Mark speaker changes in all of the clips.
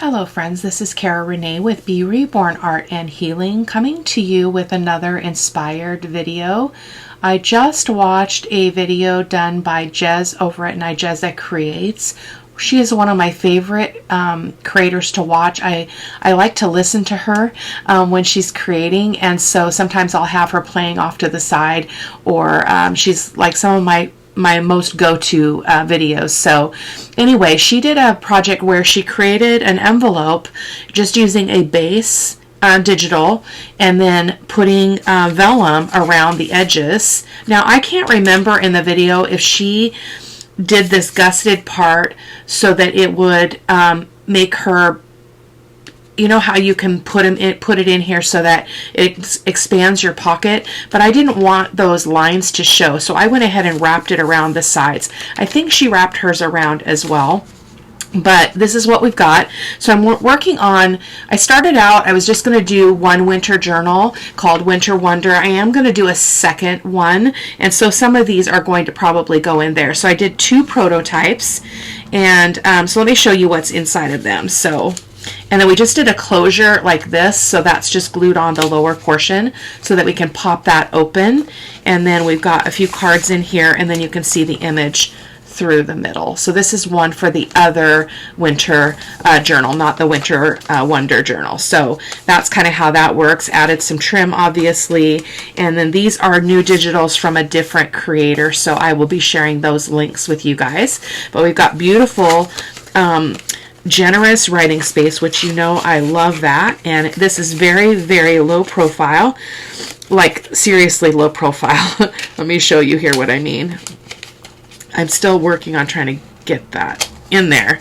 Speaker 1: Hello friends, this is Cara-Renee with B.Reborn Art and Healing, coming to you with another inspired video. I just watched a video done by Jez over at Nigezza Creates. She is one of my favorite creators to watch. I like to listen to her when she's creating, and so sometimes I'll have her playing off to the side, or she's like some of my most go-to videos. So anyway, she did a project where she created an envelope just using a base digital and then putting vellum around the edges. Now I can't remember in the video if she did this gusseted part so that it would make her, you know how you can put it in here so that it expands your pocket, but I didn't want those lines to show, so I went ahead and wrapped it around the sides. I think she wrapped hers around as well, but this is what we've got. So I'm working on, I started out, I was just going to do one winter journal called Winter Wonder. I am going to do a second one, and so some of these are going to probably go in there. So I did two prototypes, and so let me show you what's inside of them. And then we just did a closure like this, so that's just glued on the lower portion so that we can pop that open. And then we've got a few cards in here, and then you can see the image through the middle. So this is one for the other winter journal, not the Winter Wonder journal. So that's kind of how that works. Added some trim, obviously, and then these are new digitals from a different creator, so I will be sharing those links with you guys. But we've got beautiful generous writing space, which you know I love that, and this is very, very low profile, like seriously low profile. Let me show you here what I mean. I'm still working on trying to get that in there.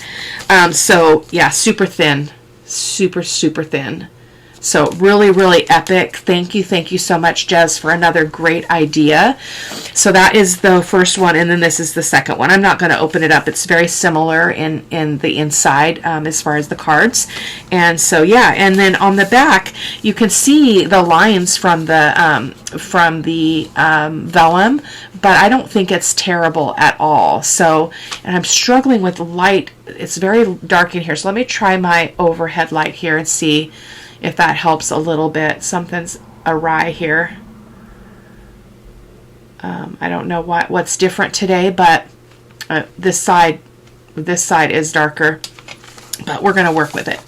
Speaker 1: So yeah, super thin, super thin. So really, really epic. Thank you so much, Jez, for another great idea. So that is the first one, and then this is the second one. I'm not going to open it up. It's very similar in the inside as far as the cards. And so yeah, and then on the back you can see the lines from the vellum, but I don't think it's terrible at all. So, and I'm struggling with light. It's very dark in here. So let me try my overhead light here and see if that helps a little bit. Something's awry here. I don't know what's different today, but this side is darker, but we're going to work with it.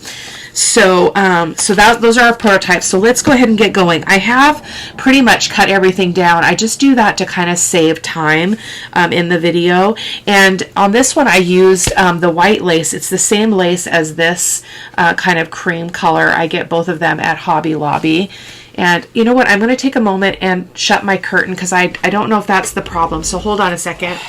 Speaker 1: So those are our prototypes. So let's go ahead and get going. I have pretty much cut everything down. I just do that to kind of save time in the video. And on this one I used the white lace. It's the same lace as this kind of cream color. I get both of them at Hobby Lobby. And you know what? I'm going to take a moment and shut my curtain because I don't know if that's the problem. So hold on a second.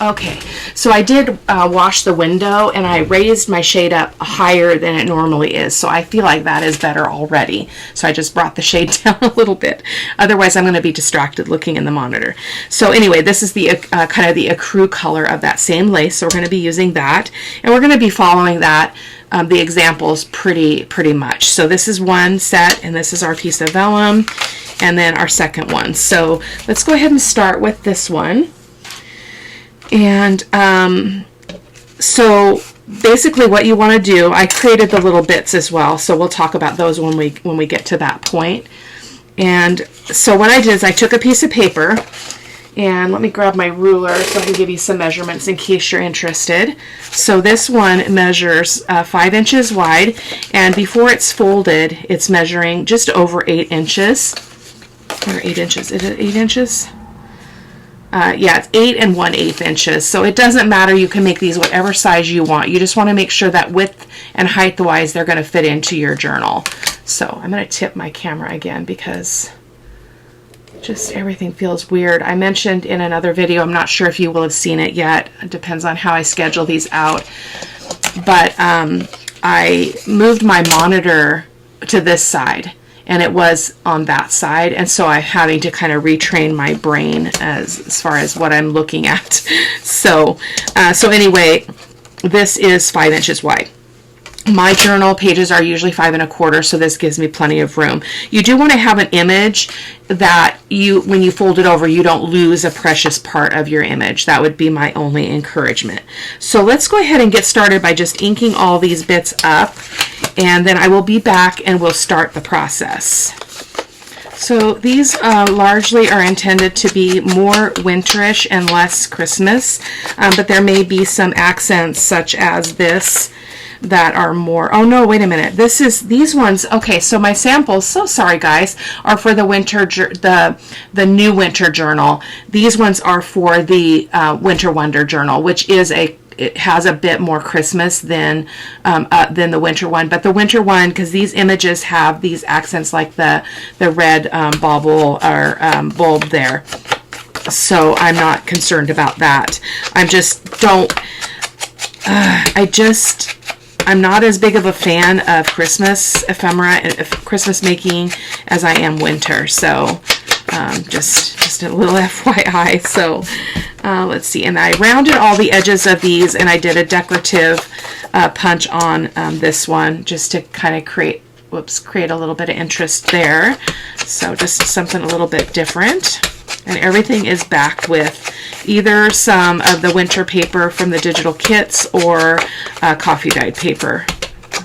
Speaker 1: Okay, so I did wash the window, and I raised my shade up higher than it normally is, so I feel like that is better already. So I just brought the shade down a little bit. Otherwise, I'm going to be distracted looking in the monitor. So anyway, this is the kind of the ecru color of that same lace, so we're going to be using that, and we're going to be following that, the examples pretty much. So this is one set, and this is our piece of vellum, and then our second one. So let's go ahead and start with this one. And so basically what you want to do, I created the little bits as well, so we'll talk about those when we get to that point. And so what I did is I took a piece of paper, and let me grab my ruler so I can give you some measurements in case you're interested. So this one measures 5 inches wide, and before it's folded it's measuring just over 8 inches. Or 8 inches, is it 8 inches? Yeah, it's 8 1/8 inches. So it doesn't matter. You can make these whatever size you want. You just want to make sure that width and height wise they're going to fit into your journal. So I'm going to tip my camera again because just everything feels weird. I mentioned in another video, I'm not sure if you will have seen it yet. It depends on how I schedule these out. But I moved my monitor to this side, and it was on that side, and so I'm having to kind of retrain my brain as far as what I'm looking at. So anyway, this is 5 inches wide. My journal pages are usually 5 1/4, so this gives me plenty of room. You do want to have an image that when you fold it over, you don't lose a precious part of your image. That would be my only encouragement. So let's go ahead and get started by just inking all these bits up, and then I will be back and we'll start the process. So these largely are intended to be more winterish and less Christmas, but there may be some accents such as this that are more, oh no, wait a minute, these ones, okay, so my samples, so sorry guys, are for the winter, the new winter journal. These ones are for the Winter Wonder journal, which is it has a bit more Christmas than the winter one. But the winter one, because these images have these accents like the red bauble or bulb there, so I'm not concerned about that. I'm not as big of a fan of Christmas ephemera and Christmas making as I am winter. So just a little FYI. So let's see. And I rounded all the edges of these, and I did a decorative punch on this one just to kind of create a little bit of interest there. So just something a little bit different. And everything is backed with either some of the winter paper from the digital kits or coffee dyed paper.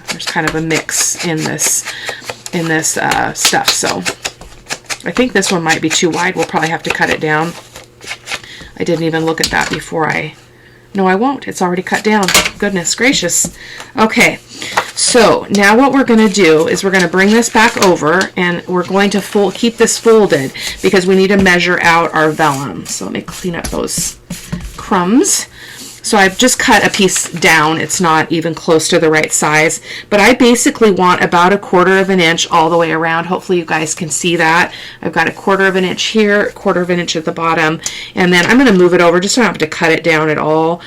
Speaker 1: There's kind of a mix in this stuff. So I think this one might be too wide. We'll probably have to cut it down. I didn't even look at that before no, I won't. It's already cut down. Goodness gracious. Okay, so now what we're going to do is we're going to bring this back over, and we're going to keep this folded because we need to measure out our vellum. So let me clean up those crumbs. So I've just cut a piece down. It's not even close to the right size, but I basically want about 1/4 of an inch all the way around. Hopefully you guys can see that. I've got 1/4 of an inch here, 1/4 of an inch at the bottom, and then I'm going to move it over just so I don't have to cut it down at all,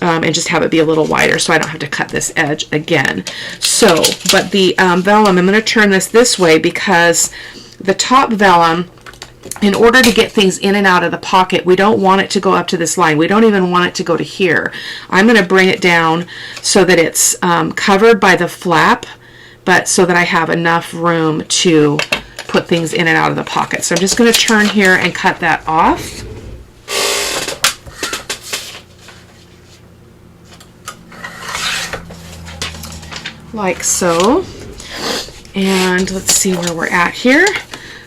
Speaker 1: and just have it be a little wider so I don't have to cut this edge again. So, but the vellum, I'm going to turn this way because the top vellum, in order to get things in and out of the pocket, we don't want it to go up to this line. We don't even want it to go to here. I'm going to bring it down so that it's covered by the flap, but so that I have enough room to put things in and out of the pocket. So I'm just going to turn here and cut that off. Like so. And let's see where we're at here.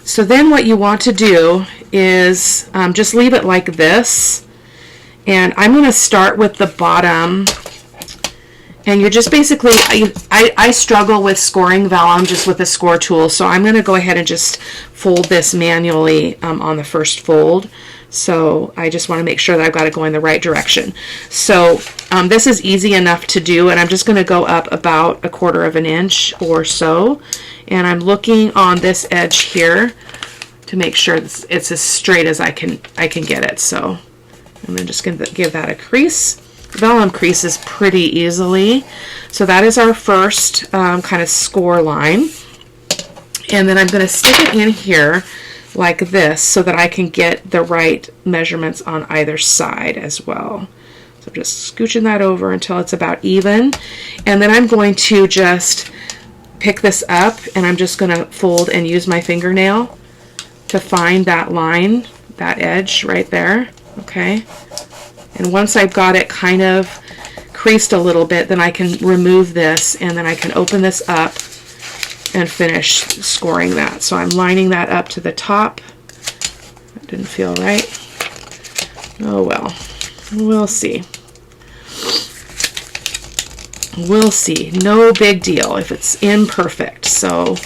Speaker 1: So then what you want to do is just leave it like this, and I'm going to start with the bottom, and you're just basically, I struggle with scoring vellum just with a score tool, so I'm going to go ahead and just fold this manually on the first fold. So I just want to make sure that I've got it going the right direction. So this is easy enough to do, and I'm just going to go up about 1/4 of an inch or so. And I'm looking on this edge here to make sure it's as straight as I can get it. So I'm just going to give that a crease. Vellum creases pretty easily. So that is our first kind of score line. And then I'm going to stick it in here like this so that I can get the right measurements on either side as well. So just scooching that over until it's about even. And then I'm going to just pick this up, and I'm just going to fold and use my fingernail to find that line, that edge right there. Okay. And once I've got it kind of creased a little bit, then I can remove this, and then I can open this up and finish scoring that. So I'm lining that up to the top. That didn't feel right. Oh well, we'll see. We'll see. No big deal if it's imperfect. So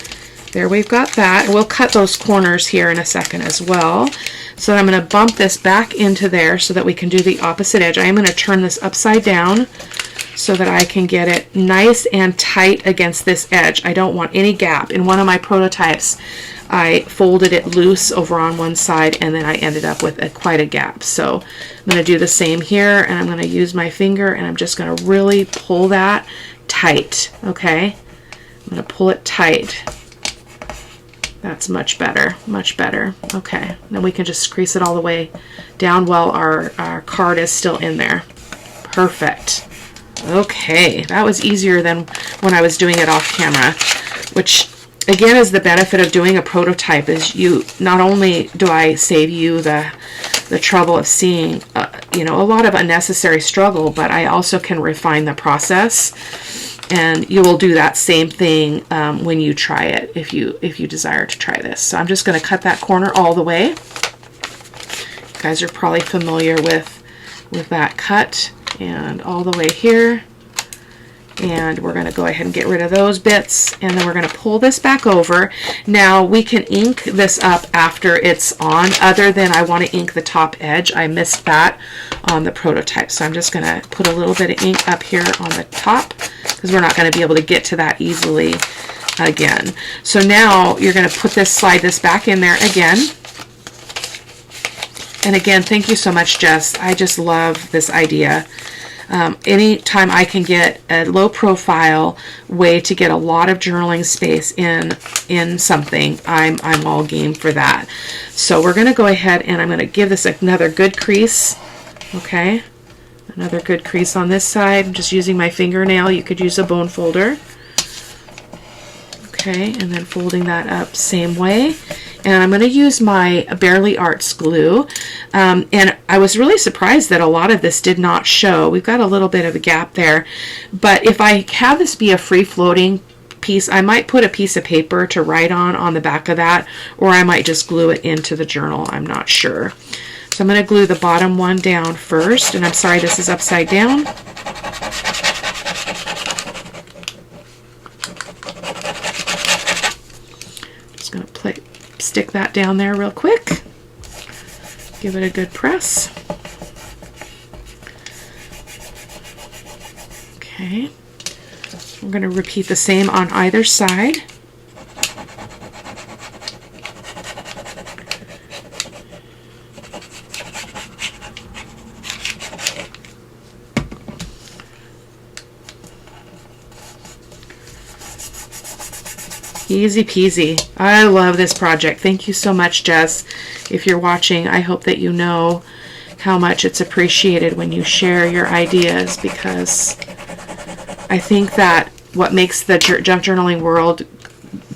Speaker 1: there we've got that. We'll cut those corners here in a second as well. So I'm going to bump this back into there so that we can do the opposite edge. I am going to turn this upside down so that I can get it nice and tight against this edge. I don't want any gap. In one of my prototypes, I folded it loose over on one side, and then I ended up with quite a gap. So I'm going to do the same here, and I'm going to use my finger, and I'm just going to really pull that tight. Okay, I'm going to pull it tight. That's much better, much better. Okay, then we can just crease it all the way down while our card is still in there. Perfect. Okay, that was easier than when I was doing it off camera, which again is the benefit of doing a prototype, is you, not only do I save you the trouble of seeing you know, a lot of unnecessary struggle, but I also can refine the process, and you will do that same thing when you try it, if you desire to try this. So I'm just going to cut that corner all the way. You guys are probably familiar with that cut, and all the way here. And we're going to go ahead and get rid of those bits, and then we're going to pull this back over. Now we can ink this up after it's on, other than I want to ink the top edge. I missed that on the prototype, so I'm just going to put a little bit of ink up here on the top, because we're not going to be able to get to that easily again. So now you're going to slide this back in there again. And again, thank you so much, Jess. I just love this idea. Anytime I can get a low profile way to get a lot of journaling space in something, I'm all game for that. So we're going to go ahead and I'm going to give this another good crease. Okay, another good crease on this side. I'm just using my fingernail. You could use a bone folder. Okay, and then folding that up same way. And I'm going to use my Barely Arts glue. And I was really surprised that a lot of this did not show. We've got a little bit of a gap there. But if I have this be a free-floating piece, I might put a piece of paper to write on the back of that, or I might just glue it into the journal. I'm not sure. So I'm going to glue the bottom one down first. And I'm sorry, this is upside down. Just going to stick that down there real quick. Give it a good press. Okay. We're going to repeat the same on either side. Easy peasy. I love this project. Thank you so much, Jess. If you're watching, I hope that you know how much it's appreciated when you share your ideas, because I think that what makes the junk journaling world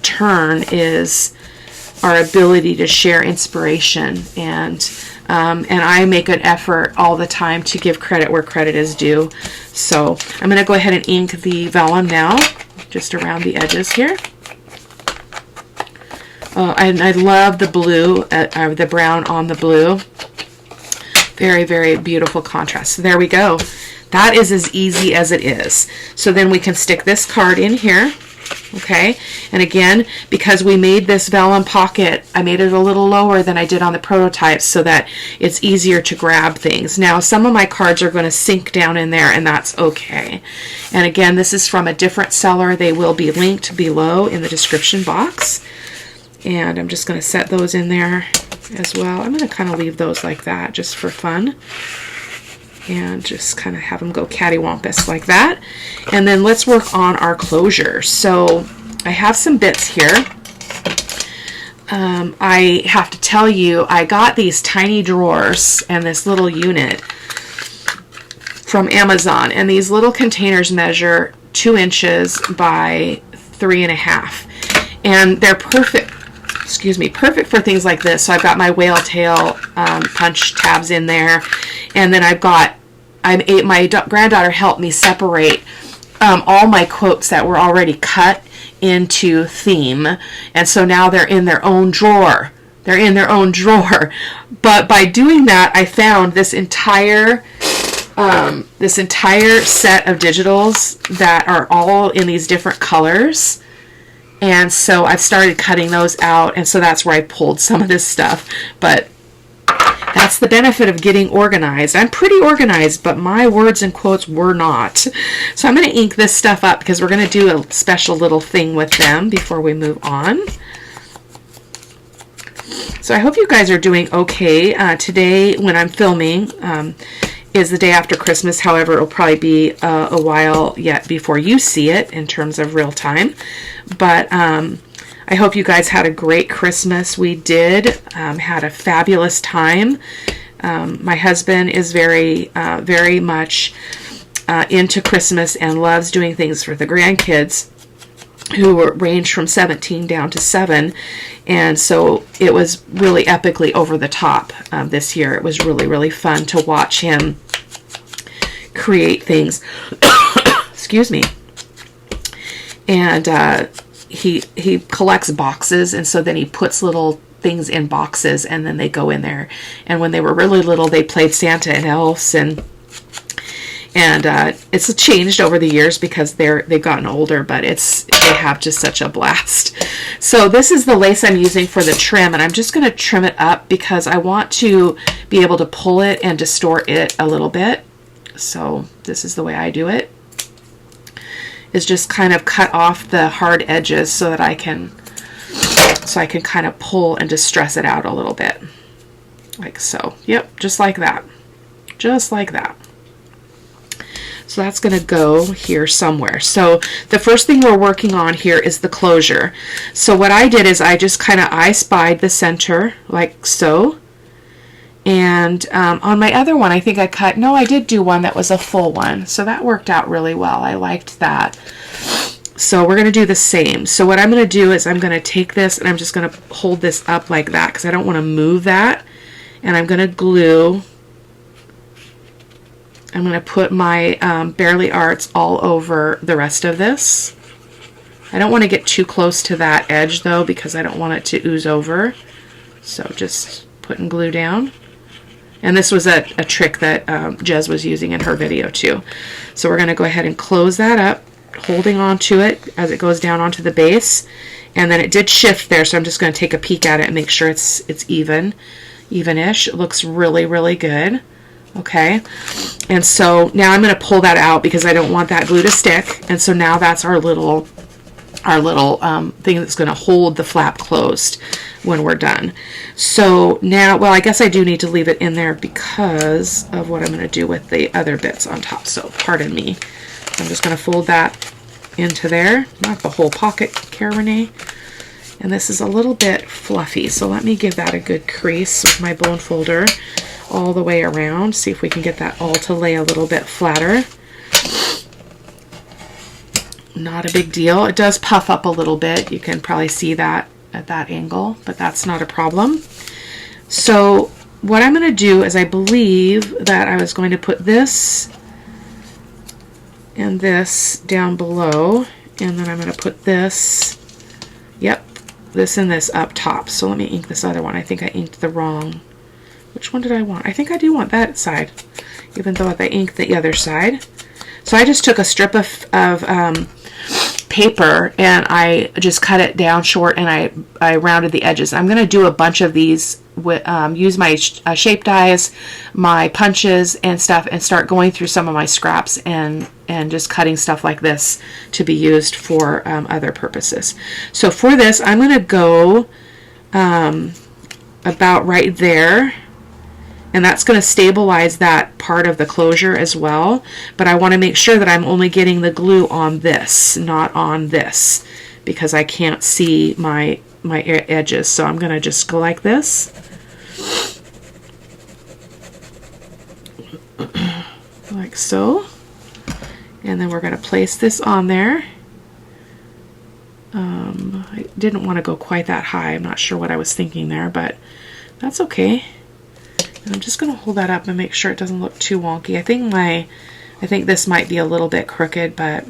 Speaker 1: turn is our ability to share inspiration, and I make an effort all the time to give credit where credit is due. So I'm going to go ahead and ink the vellum now, just around the edges here. Oh, and I love the blue, the brown on the blue. Very, very beautiful contrast. So there we go. That is as easy as it is. So then we can stick this card in here. Okay, and again, because we made this vellum pocket, I made it a little lower than I did on the prototype so that it's easier to grab things. Now, some of my cards are going to sink down in there, and that's okay. And again, this is from a different seller. They will be linked below in the description box. And I'm just going to set those in there as well. I'm going to kind of leave those like that just for fun. And just kind of have them go cattywampus like that. And then let's work on our closure. So I have some bits here. I have to tell you, I got these tiny drawers and this little unit from Amazon. And these little containers measure 2 inches by 3.5. And they're perfect. Excuse me, perfect for things like this. So I've got my whale tail punch tabs in there, and then my granddaughter helped me separate all my quotes that were already cut into theme, and so now they're in their own drawer. They're in their own drawer. But by doing that, I found this entire set of digitals that are all in these different colors. And so I've started cutting those out, and so that's where I pulled some of this stuff. But that's the benefit of getting organized. I'm pretty organized, but my words and quotes were not. So I'm going to ink this stuff up because we're going to do a special little thing with them before we move on. So I hope you guys are doing okay. Today, when I'm filming, is the day after Christmas. However, it'll probably be a while yet before you see it in terms of real time. But I hope you guys had a great Christmas. We did. Had a fabulous time. My husband is very much into Christmas and loves doing things for the grandkids, who range from 17 down to 7. And so it was really epically over the top this year. It was really, really fun to watch him create things. Excuse me. And he collects boxes, and so then he puts little things in boxes, and then they go in there. And when they were really little, they played Santa and elves, and it's changed over the years because they've gotten older, but they have just such a blast. So this is the lace I'm using for the trim, and I'm just going to trim it up because I want to be able to pull it and distort it a little bit. So this is the way I do it, is just kind of cut off the hard edges so that I can kind of pull and distress it out a little bit, like so. Yep, just like that. Just like that. So that's going to go here somewhere. So the first thing we're working on here is the closure. So what I did is I just kind of I-spied the center like so. And on my other one, I think I cut, no, I did do one that was a full one. So that worked out really well. I liked that. So we're going to do the same. So what I'm going to do is I'm going to take this and I'm just going to hold this up like that because I don't want to move that. And I'm going to glue. I'm going to put my Bearly Arts all over the rest of this. I don't want to get too close to that edge though, because I don't want it to ooze over. So just putting glue down. And this was a trick that Jez was using in her video too. So we're going to go ahead and close that up, holding on to it as it goes down onto the base. And then it did shift there, so I'm just going to take a peek at it and make sure it's evenish. It looks really, really good. Okay, and so now I'm going to pull that out because I don't want that glue to stick. And so now that's our little thing that's going to hold the flap closed when we're done. So now, well, I guess I do need to leave it in there because of what I'm going to do with the other bits on top. So pardon me. I'm just going to fold that into there, not the whole pocket, Cara-Renee. And this is a little bit fluffy, so let me give that a good crease with my bone folder all the way around. See if we can get that all to lay a little bit flatter. Not a big deal. It does puff up a little bit. You can probably see that at that angle, but that's not a problem. So what I'm going to do is I believe that I was going to put this and this down below, and then I'm going to put this, yep, this and this up top. So let me ink this other one. I think I inked the wrong. Which one did I want? I think I do want that side, even though I inked the other side. So I just took a strip of paper and I just cut it down short, and I rounded the edges. I'm going to do a bunch of these with use my shape dies, my punches and stuff, and start going through some of my scraps and just cutting stuff like this to be used for other purposes. So for this, I'm going to go about right there. And that's going to stabilize that part of the closure as well. But I want to make sure that I'm only getting the glue on this, not on this, because I can't see my edges. So I'm going to just go like this. Like so. And then we're going to place this on there. I didn't want to go quite that high. I'm not sure what I was thinking there, but that's okay. And I'm just going to hold that up and make sure it doesn't look too wonky. I think this might be a little bit crooked, but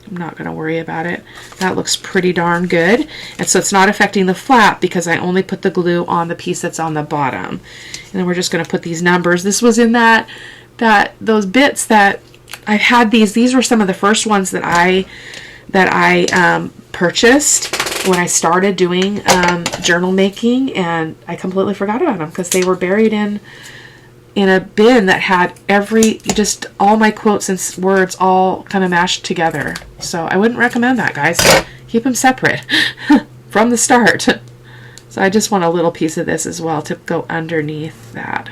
Speaker 1: I'm not going to worry about it. That looks pretty darn good. And so it's not affecting the flap because I only put the glue on the piece that's on the bottom. And then we're just going to put these numbers. This was in those bits that I had these were some of the first ones that I purchased when I started doing journal making, and I completely forgot about them because they were buried in a bin that had just all my quotes and words all kind of mashed together. So I wouldn't recommend that, guys. Keep them separate from the start. So I just want a little piece of this as well to go underneath that.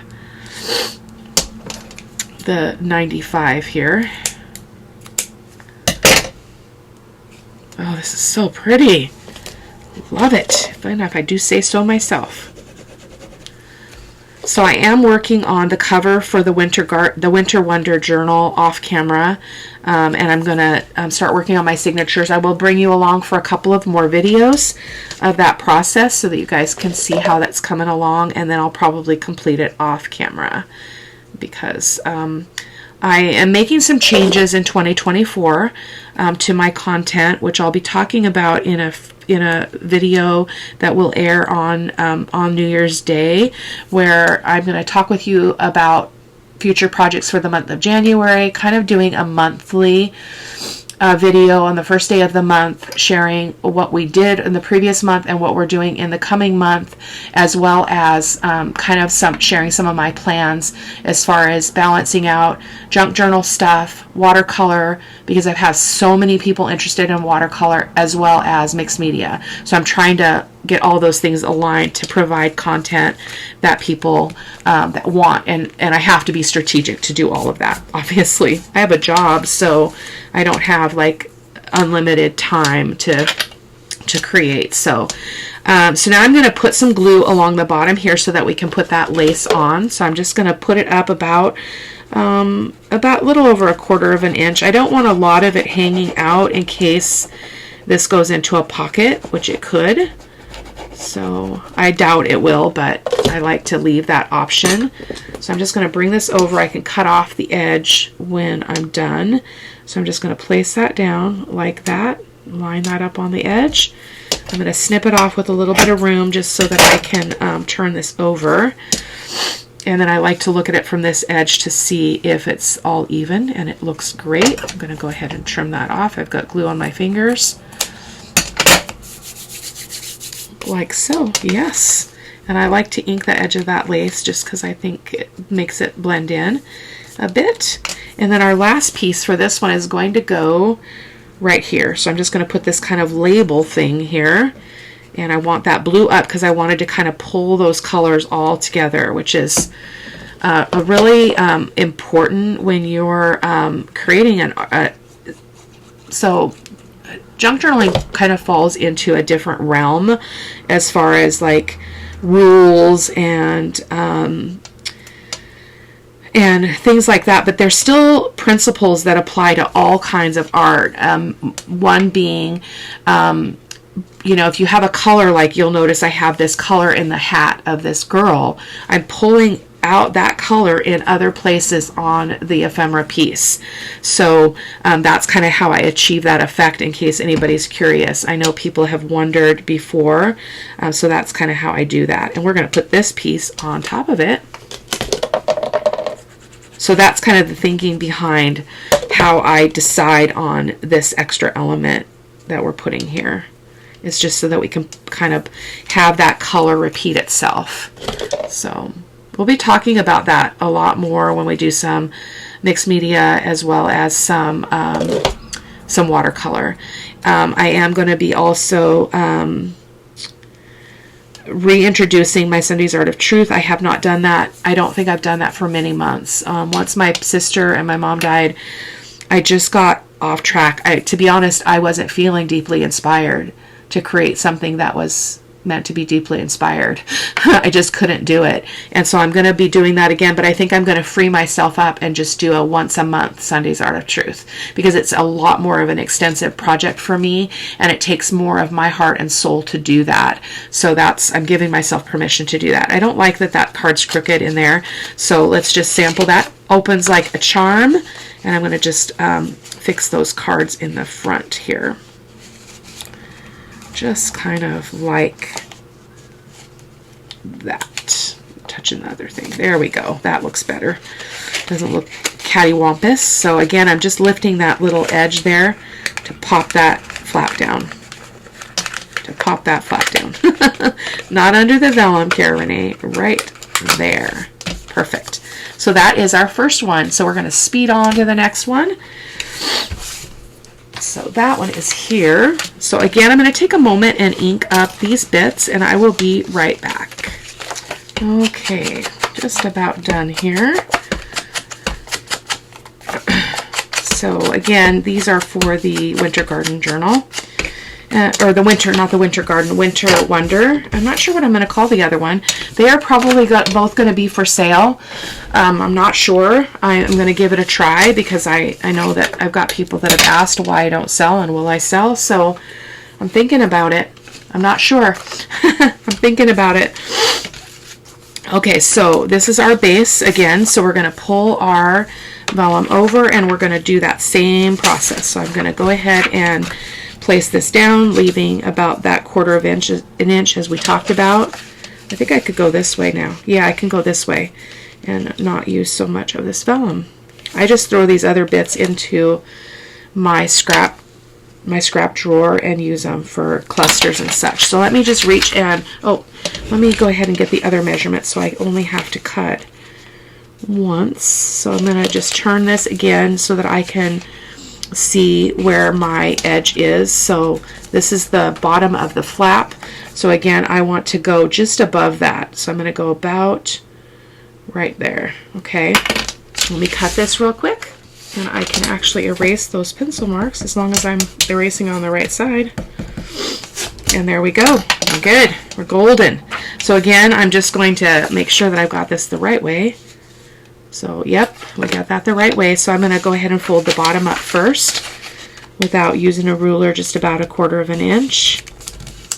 Speaker 1: The 95 here. Oh, this is so pretty. Love it. Fun enough, I do say so myself. So I am working on the cover for the Winter Wonder journal off camera, and I'm going to start working on my signatures. I will bring you along for a couple of more videos of that process so that you guys can see how that's coming along, and then I'll probably complete it off camera because I am making some changes in 2024 to my content, which I'll be talking about in a video that will air on New Year's Day, where I'm going to talk with you about future projects for the month of January, kind of doing a monthly video on the first day of the month, sharing what we did in the previous month and what we're doing in the coming month, as well as kind of sharing some of my plans as far as balancing out junk journal stuff, watercolor, because I've had so many people interested in watercolor, as well as mixed media. So I'm trying to get all those things aligned to provide content that people that want, and I have to be strategic to do all of that. Obviously, I have a job, so I don't have like unlimited time to create. So so now I'm going to put some glue along the bottom here so that we can put that lace on. So I'm just going to put it up about a little over 1/4 of an inch. I don't want a lot of it hanging out in case this goes into a pocket, which it could. So I doubt it will, but I like to leave that option. So I'm just going to bring this over. I can cut off the edge when I'm done. So I'm just going to place that down like that, line that up on the edge. I'm going to snip it off with a little bit of room just so that I can turn this over. And then I like to look at it from this edge to see if it's all even, and it looks great. I'm going to go ahead and trim that off. I've got glue on my fingers. Like so, yes. And I like to ink the edge of that lace just because I think it makes it blend in a bit. And then our last piece for this one is going to go right here. So I'm just going to put this kind of label thing here, and I want that blue up because I wanted to kind of pull those colors all together, which is a really important when you're creating so junk journaling kind of falls into a different realm as far as like rules and things like that, but there's still principles that apply to all kinds of art. One being, you know, if you have a color, like you'll notice I have this color in the hat of this girl, I'm pulling out that color in other places on the ephemera piece. So that's kind of how I achieve that effect, in case anybody's curious. I know people have wondered before, so that's kind of how I do that. And we're going to put this piece on top of it. So that's kind of the thinking behind how I decide on this extra element that we're putting here. It's just so that we can kind of have that color repeat itself. So we'll be talking about that a lot more when we do some mixed media as well as some watercolor. I am going to be also reintroducing my Sunday's Art of Truth. I have not done that. I don't think I've done that for many months. Once my sister and my mom died, I just got off track. To be honest, I wasn't feeling deeply inspired to create something that was meant to be deeply inspired. I just couldn't do it. And so I'm going to be doing that again, but I think I'm going to free myself up and just do a once a month Sunday's Art of Truth, because it's a lot more of an extensive project for me, and it takes more of my heart and soul to do that. So I'm giving myself permission to do that. I don't like that card's crooked in there, so let's just sample that. Opens like a charm, and I'm going to just fix those cards in the front here. Just kind of like that. Touching the other thing. There we go. That looks better. Doesn't look cattywampus. So again, I'm just lifting that little edge there to pop that flap down. Not under the vellum, Cara-Renee. Right there. Perfect. So that is our first one. So we're going to speed on to the next one. So that one is here. So again, I'm going to take a moment and ink up these bits, and I will be right back. Okay, just about done here. So again, these are for the Winter Garden Journal. or the winter, not the winter garden, winter wonder. I'm not sure what I'm going to call the other one. They are probably both going to be for sale. I'm not sure. I'm going to give it a try because I know that I've got people that have asked why I don't sell and will I sell. So I'm thinking about it. I'm not sure. I'm thinking about it. Okay, so this is our base again. So we're going to pull our vellum over and we're going to do that same process. So I'm going to go ahead and place this down, leaving about that 1/4 inch as we talked about. I think I could go this way now. Yeah, I can go this way and not use so much of this vellum. I just throw these other bits into my scrap drawer and use them for clusters and such. So let me just reach and, oh, let me go ahead and get the other measurement so I only have to cut once. So I'm going to just turn this again so that I can see where my edge is. So this is the bottom of the flap. So again, I want to go just above that. So I'm going to go about right there. Okay, let me cut this real quick and I can actually erase those pencil marks as long as I'm erasing on the right side. And there we go. We're good. We're golden. So again, I'm just going to make sure that I've got this the right way. So, yep, we got that the right way. So I'm going to go ahead and fold the bottom up first without using a ruler, just about 1/4 inch.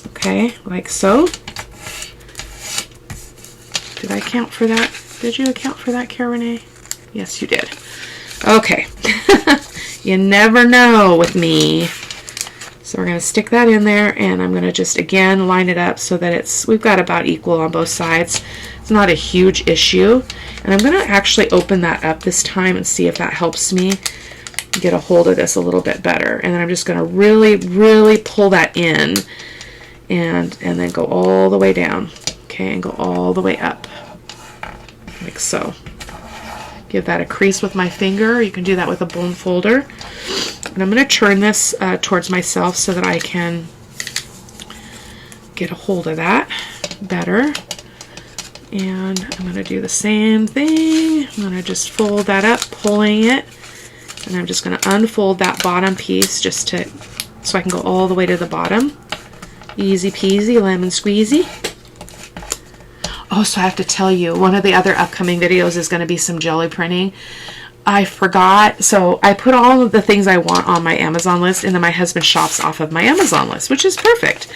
Speaker 1: Okay, like so. Did I account for that? Did you account for that, Cara-Renee? Yes, you did. Okay. You never know with me. So we're going to stick that in there, and I'm going to just, again, line it up so that we've got about equal on both sides. It's not a huge issue. And I'm going to actually open that up this time and see if that helps me get a hold of this a little bit better. And then I'm just going to really, really pull that in and then go all the way down. Okay, and go all the way up. Like so. Give that a crease with my finger. You can do that with a bone folder. And I'm going to turn this towards myself so that I can get a hold of that better. And I'm going to do the same thing. I'm going to just fold that up, pulling it. And I'm just going to unfold that bottom piece just so I can go all the way to the bottom. Easy peasy, lemon squeezy. Oh, so I have to tell you, one of the other upcoming videos is going to be some jelly printing. I forgot, so I put all of the things I want on my Amazon list, and then my husband shops off of my Amazon list, which is perfect.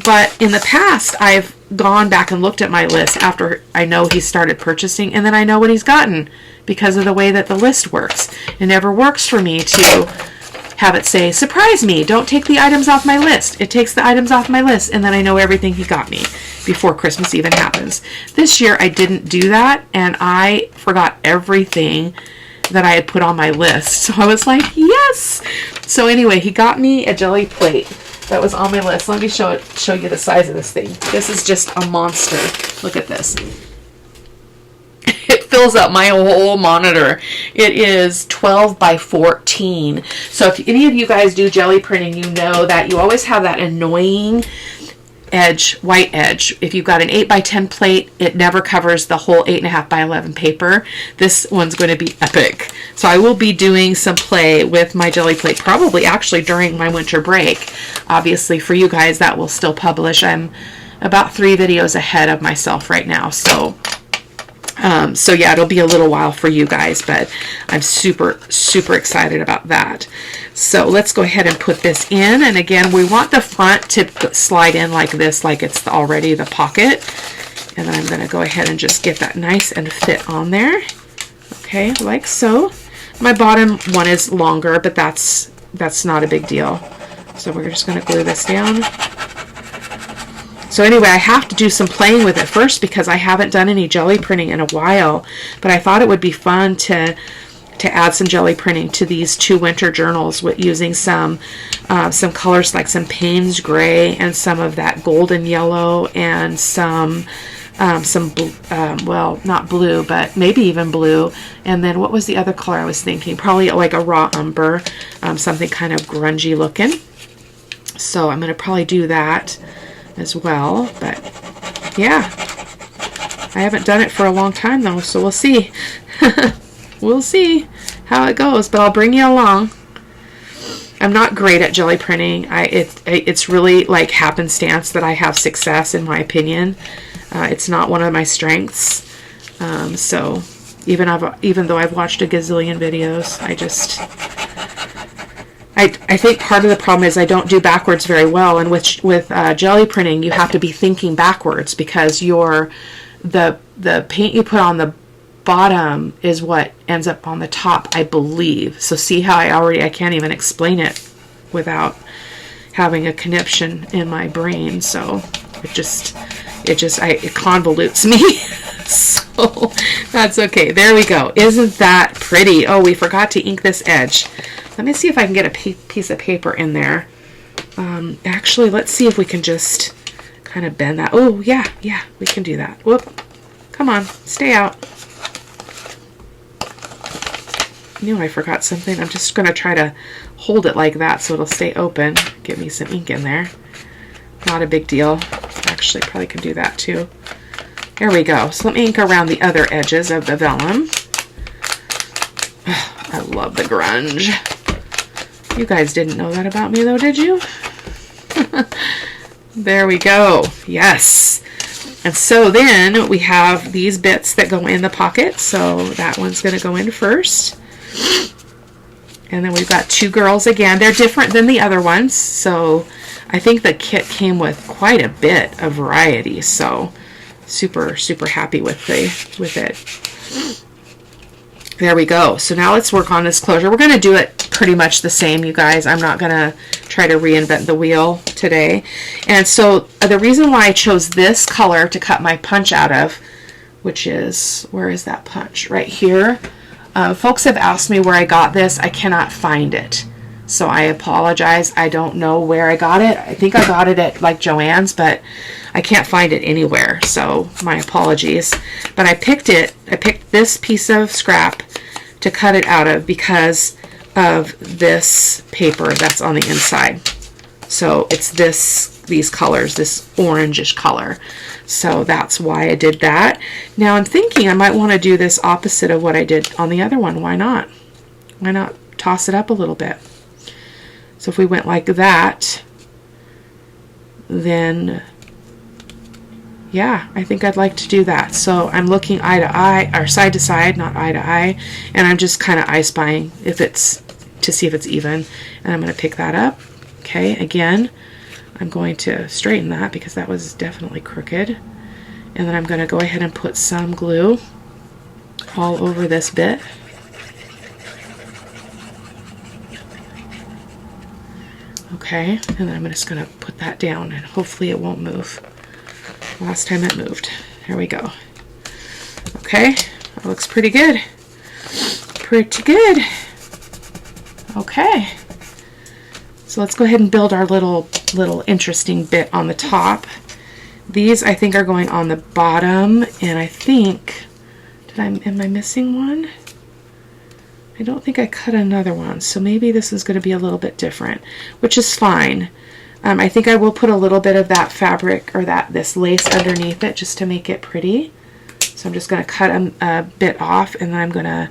Speaker 1: But in the past, I've gone back and looked at my list after I know he started purchasing, and then I know what he's gotten because of the way that the list works. It never works for me to have it say, surprise me, don't take the items off my list. It takes the items off my list, and then I know everything he got me before Christmas even happens. This year, I didn't do that, and I forgot everything that I had put on my list. So I was like, yes! So anyway, he got me a jelly plate that was on my list. Let me show you the size of this thing. This is just a monster. Look at this. It fills up my whole monitor. It is 12 by 14. So if any of you guys do jelly printing, you know that you always have that annoying edge, white edge. If you've got an 8 by 10 plate, it never covers the whole 8.5 by 11 paper. This one's going to be epic. So I will be doing some play with my jelly plate, probably actually during my winter break. Obviously for you guys that will still publish. I'm about 3 videos ahead of myself right now. So yeah, it'll be a little while for you guys, but I'm super, super excited about that. So let's go ahead and put this in. And again, we want the front to slide in like this, like it's already the pocket. And then I'm going to go ahead and just get that nice and fit on there. Okay, like so. My bottom one is longer, but that's not a big deal. So we're just going to glue this down. So anyway, I have to do some playing with it first because I haven't done any jelly printing in a while, but I thought it would be fun to add some jelly printing to these 2 winter journals with using some colors like some Payne's gray and some of that golden yellow and some well, not blue, but maybe even blue. And then what was the other color I was thinking? Probably like a raw umber, something kind of grungy looking. So I'm going to probably do that as well, but yeah, I haven't done it for a long time though, so we'll see. We'll see how it goes, but I'll bring you along. I'm not great at jelly printing. It's really like happenstance that I have success, in my opinion. It's not one of my strengths. So even though I've watched a gazillion videos, I think part of the problem is I don't do backwards very well. And with jelly printing, you have to be thinking backwards, because the paint you put on the bottom is what ends up on the top, I believe. So see how I can't even explain it without having a conniption in my brain. So it convolutes me. So that's okay. There we go. Isn't that pretty? Oh, we forgot to ink this edge. Let me see if I can get a piece of paper in there. Actually, let's see if we can just kind of bend that. Oh, yeah, we can do that. Whoop. Come on, stay out. I knew I forgot something. I'm just going to try to hold it like that so it'll stay open. Get me some ink in there. Not a big deal. Actually, probably can do that too. There we go. So let me ink around the other edges of the vellum. I love the grunge. You guys didn't know that about me though, did you? There we go. Yes. And so then we have these bits that go in the pocket. So that one's going to go in first. And then we've got two girls again. They're different than the other ones. So I think the kit came with quite a bit of variety. So super, super happy with it. There we go. So now let's work on this closure. We're going to do it pretty much the same, you guys. I'm not going to try to reinvent the wheel today. And so the reason why I chose this color to cut my punch out of, which is, where is that punch? Right here. Folks have asked me where I got this. I cannot find it. So I apologize. I don't know where I got it. I think I got it at like Joann's, but I can't find it anywhere. So my apologies. But I picked this piece of scrap to cut it out of because of this paper that's on the inside. So it's these colors, this orangish color. So that's why I did that. Now I'm thinking I might want to do this opposite of what I did on the other one. Why not? Why not toss it up a little bit? So if we went like that, then yeah, I think I'd like to do that. So I'm looking eye to eye, or side to side, not eye to eye, and I'm just kind of eye spying to see if it's even. And I'm going to pick that up. Okay, again, I'm going to straighten that because that was definitely crooked. And then I'm going to go ahead and put some glue all over this bit. Okay, and then I'm just going to put that down and hopefully it won't move. Last time it moved. There we go. Okay, that looks pretty good. Pretty good. Okay. So let's go ahead and build our little interesting bit on the top. These I think are going on the bottom, and I think, am I missing one? I don't think I cut another one, so maybe this is going to be a little bit different, which is fine. I think I will put a little bit of that fabric or this lace underneath it just to make it pretty. So I'm just going to cut a bit off, and then I'm going to,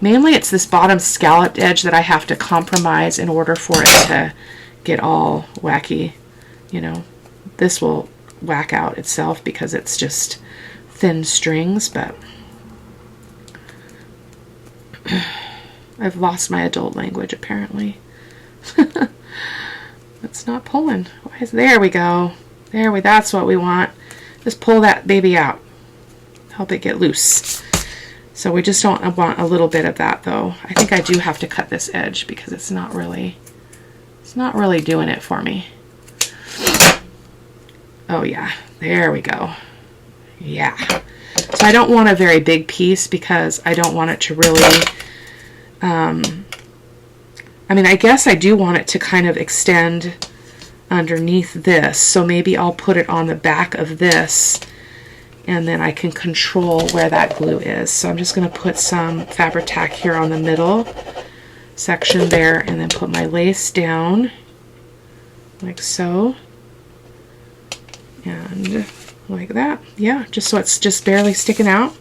Speaker 1: mainly it's this bottom scalloped edge that I have to compromise in order for it to get all wacky. You know, this will whack out itself because it's just thin strings, but I've lost my adult language apparently. It's not pulling. There we go. That's what we want. Just pull that baby out. Help it get loose. So we just don't want a little bit of that though. I think I do have to cut this edge because it's not really doing it for me. Oh yeah, there we go. Yeah. So I don't want a very big piece because I don't want it to really, I mean, I guess I do want it to kind of extend underneath this. So maybe I'll put it on the back of this and then I can control where that glue is. So I'm just going to put some Fabri-Tac here on the middle section there and then put my lace down like so. And like that. Yeah, just so it's just barely sticking out.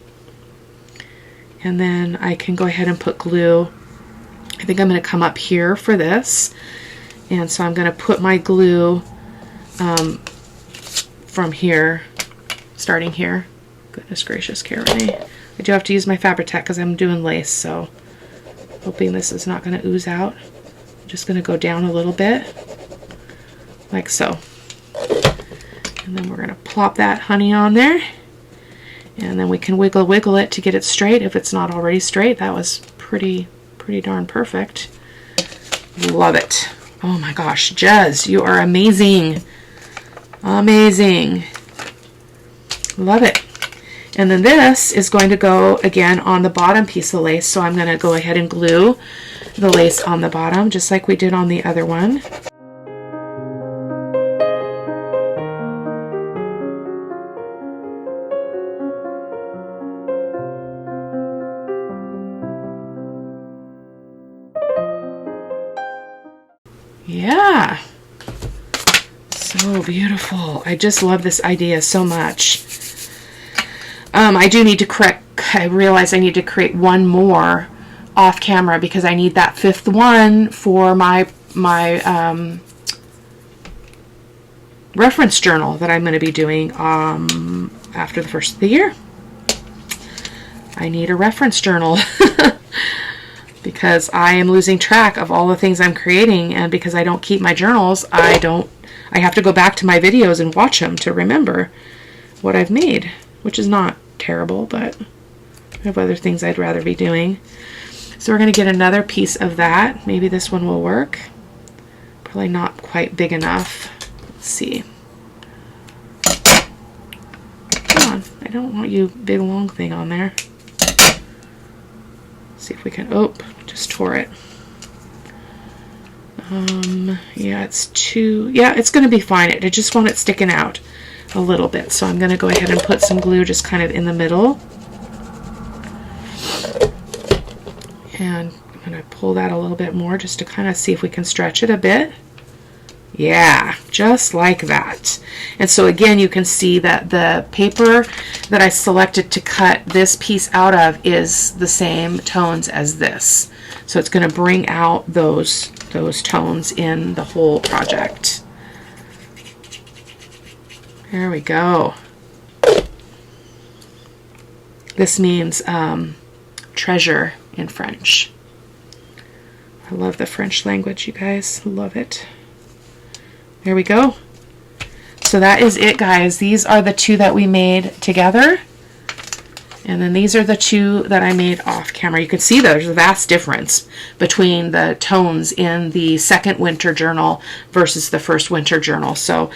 Speaker 1: And then I can go ahead and put glue I think I'm going to come up here for this. And so I'm going to put my glue from here, starting here. Goodness gracious, Cara-Renee. I do have to use my Fabri-Tac because I'm doing lace, so hoping this is not going to ooze out. I'm just going to go down a little bit, like so. And then we're going to plop that honey on there. And then we can wiggle it to get it straight if it's not already straight. That was pretty darn perfect. Love it. Oh my gosh, Jez, you are amazing. Amazing. Love it. And then this is going to go again on the bottom piece of lace. So I'm going to go ahead and glue the lace on the bottom, just like we did on the other one. Yeah. So beautiful. I just love this idea so much. I do need to correct, I realize I need to create one more off camera because I need that 5th one for my reference journal that I'm going to be doing after the first of the year. I need a reference journal because I am losing track of all the things I'm creating, and because I don't keep my journals, I have to go back to my videos and watch them to remember what I've made, which is not terrible, but I have other things I'd rather be doing. So we're going to get another piece of that. Maybe this one will work. Probably not quite big enough. Let's see. Come on, I don't want you big long thing on there. Let's see if we can, oh, just tore it. Yeah, it's too, yeah, it's going to be fine. I just want it sticking out a little bit. So I'm going to go ahead and put some glue just kind of in the middle. And I'm going to pull that a little bit more just to kind of see if we can stretch it a bit. Yeah, just like that. And so again, you can see that the paper that I selected to cut this piece out of is the same tones as this. So it's going to bring out those tones in the whole project. There we go. This means treasure in French. I love the French language, you guys. Love it. There we go. So that is it, guys. These are the 2 that we made together. And then these are the 2 that I made off camera. You can see there's a vast difference between the tones in the second winter journal versus the first winter journal. So,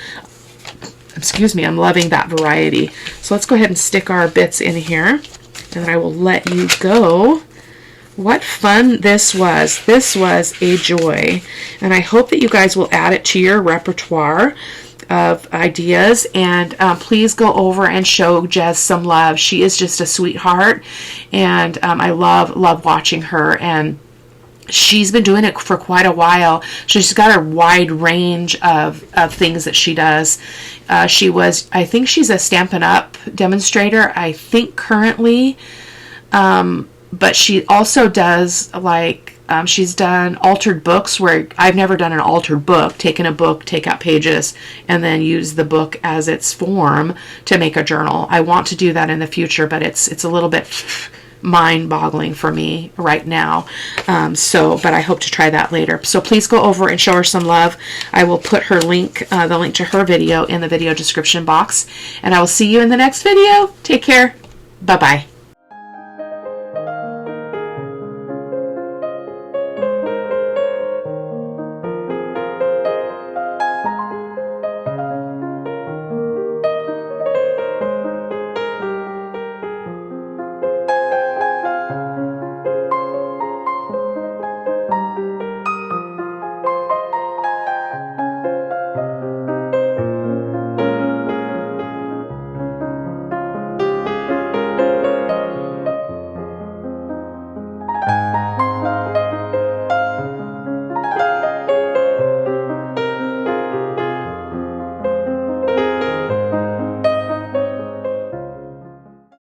Speaker 1: excuse me, I'm loving that variety. So let's go ahead and stick our bits in here, and then I will let you go. What fun this was. This was a joy. And I hope that you guys will add it to your repertoire of ideas, and please go over and show Jez some love. She is just a sweetheart, and I love watching her, and she's been doing it for quite a while. She's got a wide range of things that she does. I think she's a Stampin' Up! Demonstrator, I think currently, but she also does like she's done altered books, where I've never done an altered book, taken a book, take out pages, and then use the book as its form to make a journal. I want to do that in the future, but it's a little bit mind-boggling for me right now. But I hope to try that later. So please go over and show her some love. I will put her link, the link to her video, in the video description box, and I will see you in the next video. Take care. Bye-bye.